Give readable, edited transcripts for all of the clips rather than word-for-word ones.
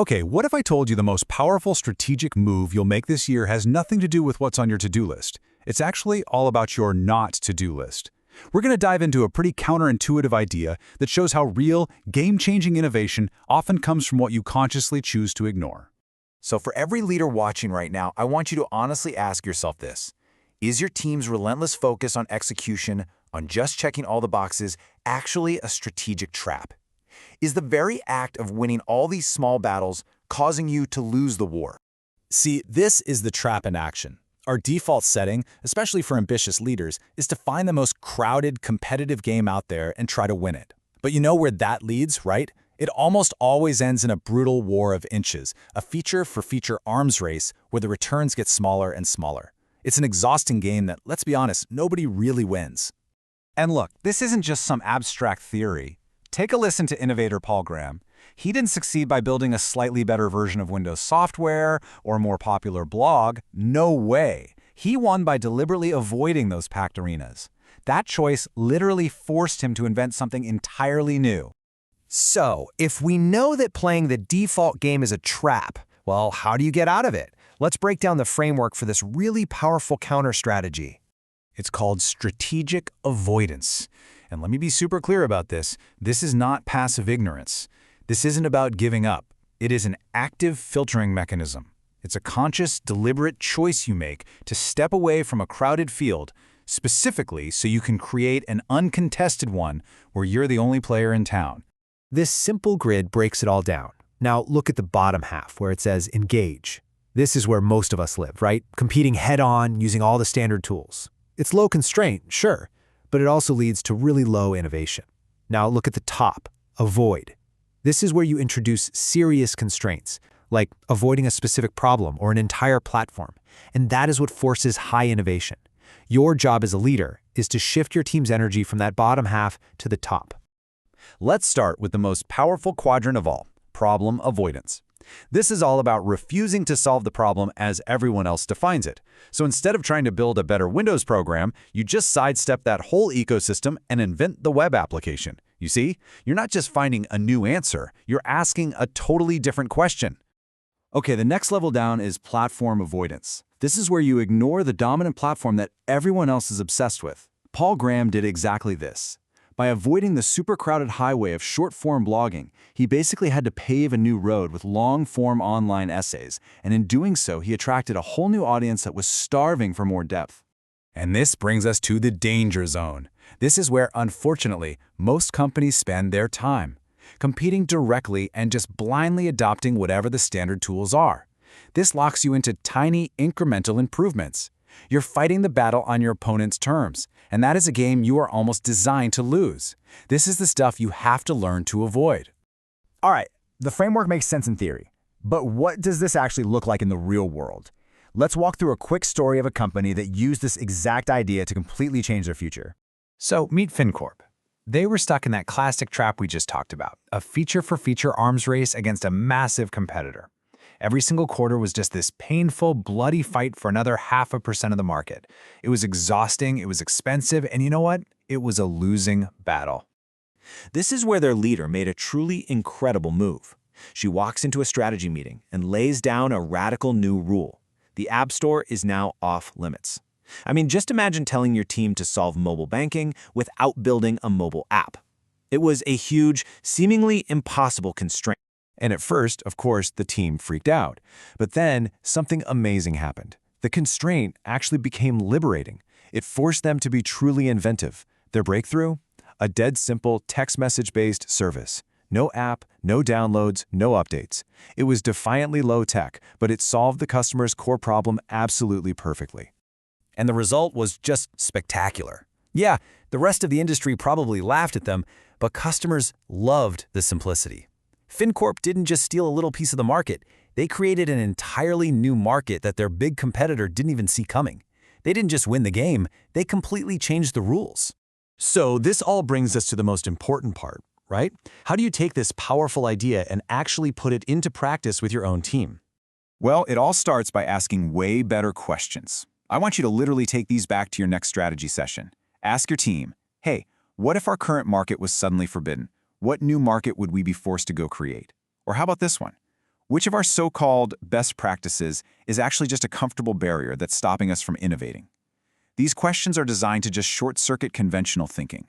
Okay, what if I told you the most powerful strategic move you'll make this year has nothing to do with what's on your to-do list? It's actually all about your not-to-do list. We're going to dive into a pretty counterintuitive idea that shows how real, game-changing innovation often comes from what you consciously choose to ignore. So for every leader watching right now, I want you to honestly ask yourself this. Is your team's relentless focus on execution, on just checking all the boxes, actually a strategic trap? Is the very act of winning all these small battles causing you to lose the war? See, this is the trap in action. Our default setting, especially for ambitious leaders, is to find the most crowded, competitive game out there and try to win it. But you know where that leads, right? It almost always ends in a brutal war of inches, a feature-for-feature arms race where the returns get smaller and smaller. It's an exhausting game that, let's be honest, nobody really wins. And look, this isn't just some abstract theory. Take a listen to innovator Paul Graham. He didn't succeed by building a slightly better version of Windows software or a more popular blog. No way. He won by deliberately avoiding those packed arenas. That choice literally forced him to invent something entirely new. So, if we know that playing the default game is a trap, well, how do you get out of it? Let's break down the framework for this really powerful counter strategy. It's called Strategic Avoidance. And let me be super clear about this. This is not passive ignorance. This isn't about giving up. It is an active filtering mechanism. It's a conscious, deliberate choice you make to step away from a crowded field, specifically so you can create an uncontested one where you're the only player in town. This simple grid breaks it all down. Now look at the bottom half where it says engage. This is where most of us live, right? Competing head-on using all the standard tools. It's low constraint, sure, but it also leads to really low innovation. Now look at the top, avoid. This is where you introduce serious constraints, like avoiding a specific problem or an entire platform, and that is what forces high innovation. Your job as a leader is to shift your team's energy from that bottom half to the top. Let's start with the most powerful quadrant of all, problem avoidance. This is all about refusing to solve the problem as everyone else defines it. So instead of trying to build a better Windows program, you just sidestep that whole ecosystem and invent the web application. You see, you're not just finding a new answer, you're asking a totally different question. Okay, the next level down is platform avoidance. This is where you ignore the dominant platform that everyone else is obsessed with. Paul Graham did exactly this. By avoiding the super crowded highway of short-form blogging, he basically had to pave a new road with long-form online essays, and in doing so, he attracted a whole new audience that was starving for more depth. And this brings us to the danger zone. This is where, unfortunately, most companies spend their time, competing directly and just blindly adopting whatever the standard tools are. This locks you into tiny, incremental improvements. You're fighting the battle on your opponent's terms, and that is a game you are almost designed to lose. This is the stuff you have to learn to avoid. All right, the framework makes sense in theory, but what does this actually look like in the real world? Let's walk through a quick story of a company that used this exact idea to completely change their future. So meet FinCorp. They were stuck in that classic trap we just talked about, a feature-for-feature arms race against a massive competitor. Every single quarter was just this painful, bloody fight for another 0.5% of the market. It was exhausting, it was expensive, and you know what? It was a losing battle. This is where their leader made a truly incredible move. She walks into a strategy meeting and lays down a radical new rule. The App Store is now off limits. I mean, just imagine telling your team to solve mobile banking without building a mobile app. It was a huge, seemingly impossible constraint. And at first, of course, the team freaked out. But then something amazing happened. The constraint actually became liberating. It forced them to be truly inventive. Their breakthrough? A dead simple text message-based service. No app, no downloads, no updates. It was defiantly low-tech, but it solved the customer's core problem absolutely perfectly. And the result was just spectacular. Yeah, the rest of the industry probably laughed at them, but customers loved the simplicity. FinCorp didn't just steal a little piece of the market. They created an entirely new market that their big competitor didn't even see coming. They didn't just win the game, they completely changed the rules. So this all brings us to the most important part, right? How do you take this powerful idea and actually put it into practice with your own team? Well, it all starts by asking way better questions. I want you to literally take these back to your next strategy session. Ask your team, hey, what if our current market was suddenly forbidden? What new market would we be forced to go create? Or how about this one? Which of our so-called best practices is actually just a comfortable barrier that's stopping us from innovating? These questions are designed to just short-circuit conventional thinking.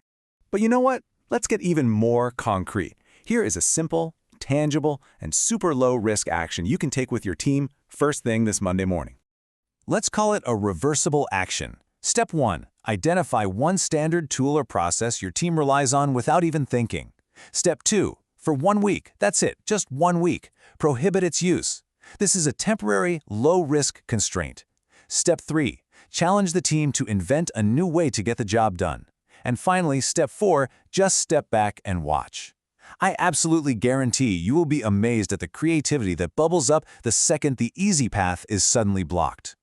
But you know what? Let's get even more concrete. Here is a simple, tangible, and super low-risk action you can take with your team first thing this Monday morning. Let's call it a reversible action. Step 1. Identify one standard tool or process your team relies on without even thinking. Step 2. For 1 week, that's it, just 1 week, prohibit its use. This is a temporary, low-risk constraint. Step 3. Challenge the team to invent a new way to get the job done. And finally, Step 4, just step back and watch. I absolutely guarantee you will be amazed at the creativity that bubbles up the second the easy path is suddenly blocked.